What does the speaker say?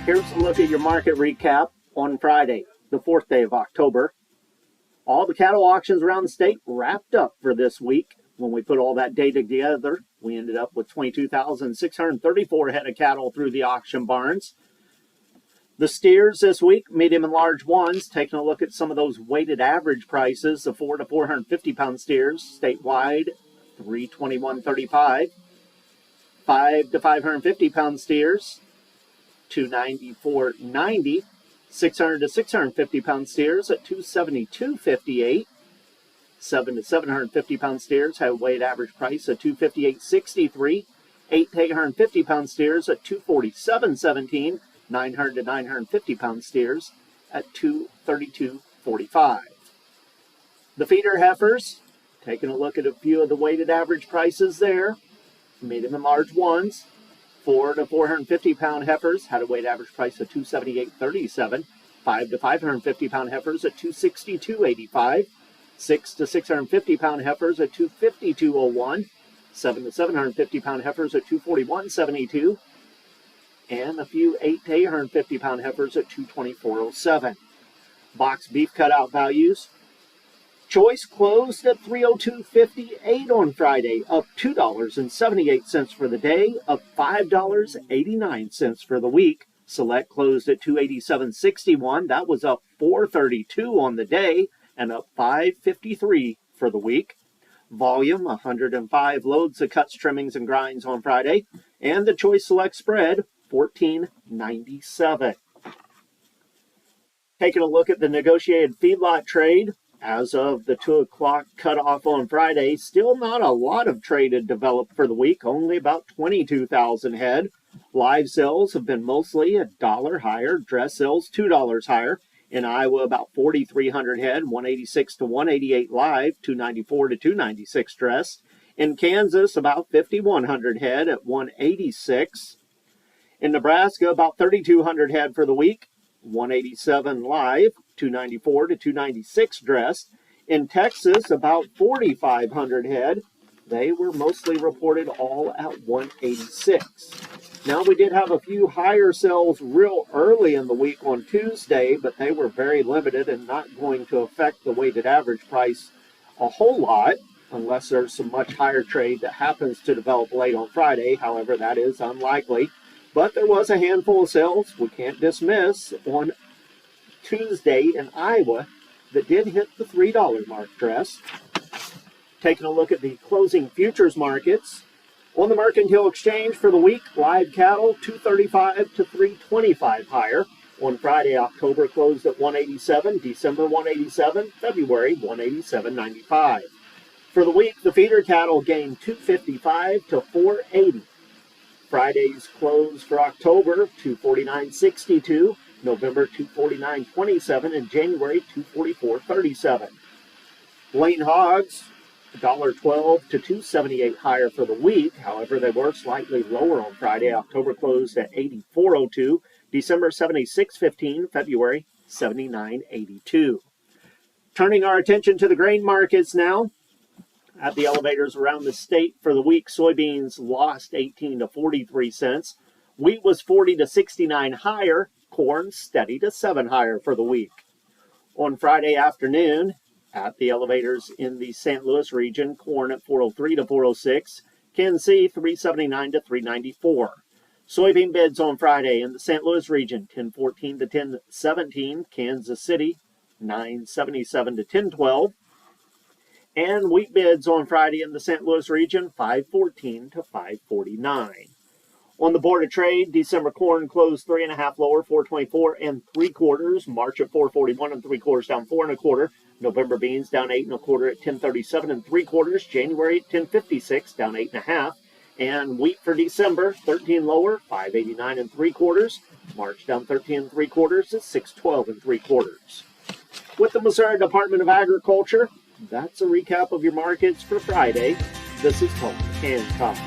Here's a look at your market recap on Friday, the 4th day of October. All the cattle auctions around the state wrapped up for this week. When we put all that data together, we ended up with 22,634 head of cattle through the auction barns. The steers this week, medium and large ones, taking a look at some of those weighted average prices. The 4 to 450 pound steers statewide, $321.35. 5 to 550 pound steers, $294.90. 600 to 650 pound steers at $272.58. 7 to 750 pound steers have a weighted average price of $258.63. 8 to 850 pound steers at $247.17. 900 to 950 pound steers at $232.45. The feeder heifers, taking a look at a few of the weighted average prices there. Medium and large ones, 4 to 450 pound heifers had a weighted average price of $278.37. 5 to 550 pound heifers at $262.85. 6 to 650 pound heifers at $252.01. 7 to 750 pound heifers at $241.72. And a few 8 to 850 pound heifers at $224.07. Box beef cutout values. Choice closed at $302.58 on Friday, up $2.78 for the day, up $5.89 for the week. Select closed at $287.61. That was up $4.32 on the day and up $5.53 for the week. Volume, 105 loads of cuts, trimmings, and grinds on Friday. And the Choice Select spread, $14.97. Taking a look at the negotiated feedlot trade. As of the 2 o'clock cutoff on Friday, still not a lot of trade had developed for the week, only about 22,000 head. Live sales have been mostly $1 higher, dress sales $2 higher. In Iowa, about 4,300 head, 186 to 188 live, 294 to 296 dress. In Kansas, about 5,100 head at 186. In Nebraska, about 3,200 head for the week, 187 live, 294 to 296 dress. In Texas, about 4,500 head. They were mostly reported all at 186. Now, we did have a few higher sales real early in the week on Tuesday, but they were very limited and not going to affect the weighted average price a whole lot unless there's some much higher trade that happens to develop late on Friday. However, that is unlikely. But there was a handful of sales we can't dismiss on Tuesday in Iowa that did hit the $3 mark dress. Taking a look at the closing futures markets. On the Mercantile Exchange for the week, live cattle 235 to 325 higher. On Friday, October closed at 187, December 187, February 187.95. For the week, the feeder cattle gained 255 to 480. Friday's close for October, 249.62, November 249.27, and January 244.37. Lean hogs, $1.12 to $2.78 higher for the week. However, they were slightly lower on Friday. October closed at 84.02, December 76.15, February 79.82. Turning our attention to the grain markets now. At the elevators around the state for the week, soybeans lost 18 to 43 cents. Wheat was 40 to 69 higher. Corn steady to 7 higher for the week. On Friday afternoon, at the elevators in the St. Louis region, corn at 403 to 406. Kansas City 379 to 394. Soybean bids on Friday in the St. Louis region, 1014 to 1017. Kansas City 977 to 1012. And wheat bids on Friday in the St. Louis region, 514 to 549. On the Board of Trade, December corn closed 3.5 lower, 424 3/4. March at 441 3/4, down 4 1/4. November beans down 8 1/4 at 1037 3/4. January at 1056, down 8 1/2. And wheat for December, 13 lower, 589 3/4. March down 13 3/4 at 612 3/4. With the Missouri Department of Agriculture, that's a recap of your markets for Friday. This is Tony Hancock.